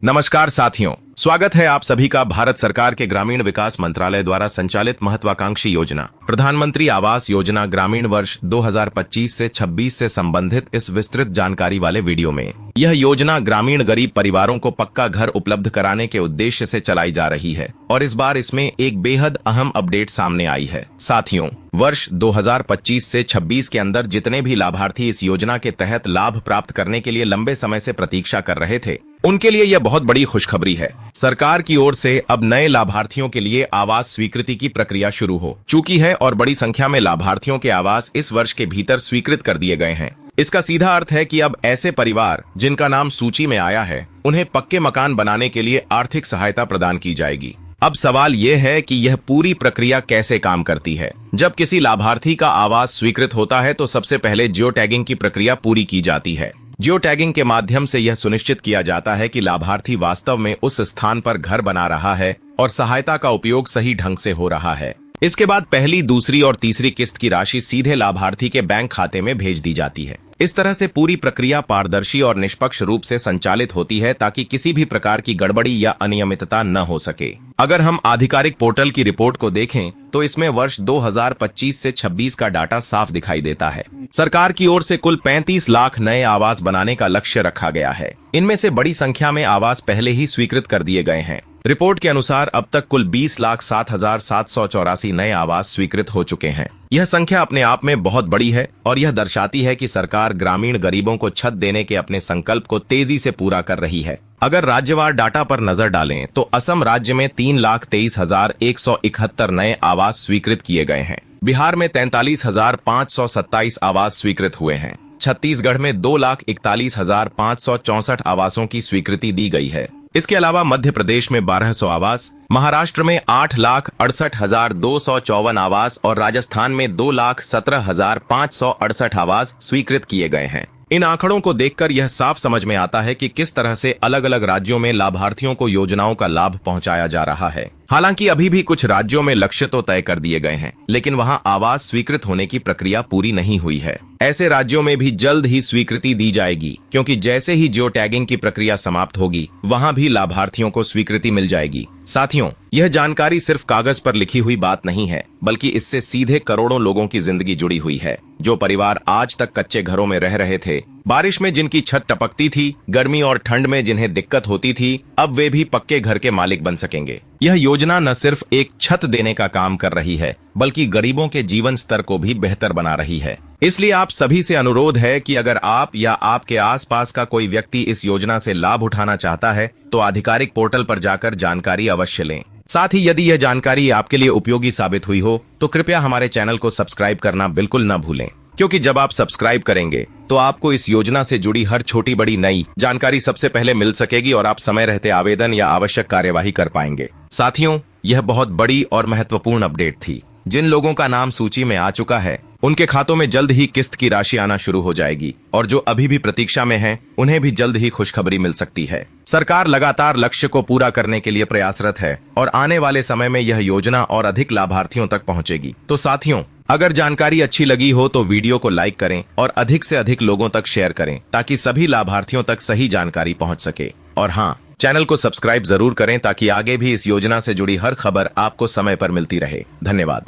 नमस्कार साथियों, स्वागत है आप सभी का भारत सरकार के ग्रामीण विकास मंत्रालय द्वारा संचालित महत्वाकांक्षी योजना प्रधानमंत्री आवास योजना ग्रामीण वर्ष 2025 से 26 से संबंधित इस विस्तृत जानकारी वाले वीडियो में। यह योजना ग्रामीण गरीब परिवारों को पक्का घर उपलब्ध कराने के उद्देश्य से चलाई जा रही है और इस बार इसमें एक बेहद अहम अपडेट सामने आई है। साथियों, वर्ष 2025 से 26 के अंदर जितने भी लाभार्थी इस योजना के तहत लाभ प्राप्त करने के लिए लंबे समय से प्रतीक्षा कर रहे थे, उनके लिए यह बहुत बड़ी खुशखबरी है। सरकार की ओर से अब नए लाभार्थियों के लिए आवास स्वीकृति की प्रक्रिया शुरू हो चुकी है और बड़ी संख्या में लाभार्थियों के आवास इस वर्ष के भीतर स्वीकृत कर दिए गए हैं। इसका सीधा अर्थ है कि अब ऐसे परिवार जिनका नाम सूची में आया है, उन्हें पक्के मकान बनाने के लिए आर्थिक सहायता प्रदान की जाएगी। अब सवाल ये है कि यह पूरी प्रक्रिया कैसे काम करती है। जब किसी लाभार्थी का आवास स्वीकृत होता है तो सबसे पहले जियो टैगिंग की प्रक्रिया पूरी की जाती है। जियो टैगिंग के माध्यम से यह सुनिश्चित किया जाता है कि लाभार्थी वास्तव में उस स्थान पर घर बना रहा है और सहायता का उपयोग सही ढंग से हो रहा है। इसके बाद पहली, दूसरी और तीसरी किस्त की राशि सीधे लाभार्थी के बैंक खाते में भेज दी जाती है। इस तरह से पूरी प्रक्रिया पारदर्शी और निष्पक्ष रूप से संचालित होती है ताकि किसी भी प्रकार की गड़बड़ी या अनियमितता न हो सके। अगर हम आधिकारिक पोर्टल की रिपोर्ट को देखें तो इसमें वर्ष 2025 से 26 का डाटा साफ दिखाई देता है। सरकार की ओर से कुल 35 लाख नए आवास बनाने का लक्ष्य रखा गया है। इनमें से बड़ी संख्या में आवास पहले ही स्वीकृत कर दिए गए हैं। रिपोर्ट के अनुसार अब तक कुल 20,07,784 नए आवास स्वीकृत हो चुके हैं। यह संख्या अपने आप में बहुत बड़ी है और यह दर्शाती है कि सरकार ग्रामीण गरीबों को छत देने के अपने संकल्प को तेजी से पूरा कर रही है। अगर राज्यवार डाटा पर नजर डालें तो असम राज्य में 3,23,171 नए आवास स्वीकृत किए गए हैं। बिहार में 43,527 आवास स्वीकृत हुए हैं। छत्तीसगढ़ में 2,41,564 आवासों की स्वीकृति दी गई है। इसके अलावा मध्य प्रदेश में 1,200 आवास, महाराष्ट्र में 8,68,254 आवास और राजस्थान में 2,17,568 आवास स्वीकृत किए गए हैं। इन आंकड़ों को देखकर यह साफ समझ में आता है कि किस तरह से अलग अलग राज्यों में लाभार्थियों को योजनाओं का लाभ पहुंचाया जा रहा है। हालांकि अभी भी कुछ राज्यों में लक्ष्य तो तय कर दिए गए हैं, लेकिन वहां आवास स्वीकृत होने की प्रक्रिया पूरी नहीं हुई है। ऐसे राज्यों में भी जल्द ही स्वीकृति दी जाएगी, क्योंकि जैसे ही जियो टैगिंग की प्रक्रिया समाप्त होगी, वहां भी लाभार्थियों को स्वीकृति मिल जाएगी। साथियों, यह जानकारी सिर्फ कागज पर लिखी हुई बात नहीं है, बल्कि इससे सीधे करोड़ों लोगों की जिंदगी जुड़ी हुई है। जो परिवार आज तक कच्चे घरों में रह रहे थे, बारिश में जिनकी छत टपकती थी, गर्मी और ठंड में जिन्हें दिक्कत होती थी, अब वे भी पक्के घर के मालिक बन सकेंगे। यह योजना न सिर्फ एक छत देने का काम कर रही है, बल्कि गरीबों के जीवन स्तर को भी बेहतर बना रही है। इसलिए आप सभी से अनुरोध है कि अगर आप या आपके आसपास का कोई व्यक्ति इस योजना से लाभ उठाना चाहता है तो आधिकारिक पोर्टल पर जाकर जानकारी अवश्य लें। साथ ही यदि यह जानकारी आपके लिए उपयोगी साबित हुई हो तो कृपया हमारे चैनल को सब्सक्राइब करना बिल्कुल न भूलें, क्योंकि जब आप सब्सक्राइब करेंगे तो आपको इस योजना से जुड़ी हर छोटी बड़ी नई जानकारी सबसे पहले मिल सकेगी और आप समय रहते आवेदन या आवश्यक कार्यवाही कर पाएंगे। साथियों, यह बहुत बड़ी और महत्वपूर्ण अपडेट थी। जिन लोगों का नाम सूची में आ चुका है, उनके खातों में जल्द ही किस्त की राशि आना शुरू हो जाएगी और जो अभी भी प्रतीक्षा में हैं, उन्हें भी जल्द ही खुशखबरी मिल सकती है। सरकार लगातार लक्ष्य को पूरा करने के लिए प्रयासरत है और आने वाले समय में यह योजना और अधिक लाभार्थियों तक पहुंचेगी। तो साथियों, अगर जानकारी अच्छी लगी हो तो वीडियो को लाइक करें और अधिक से अधिक लोगों तक शेयर करें ताकि सभी लाभार्थियों तक सही जानकारी पहुंच सके। और हाँ, चैनल को सब्सक्राइब जरूर करें ताकि आगे भी इस योजना से जुड़ी हर खबर आपको समय पर मिलती रहे। धन्यवाद।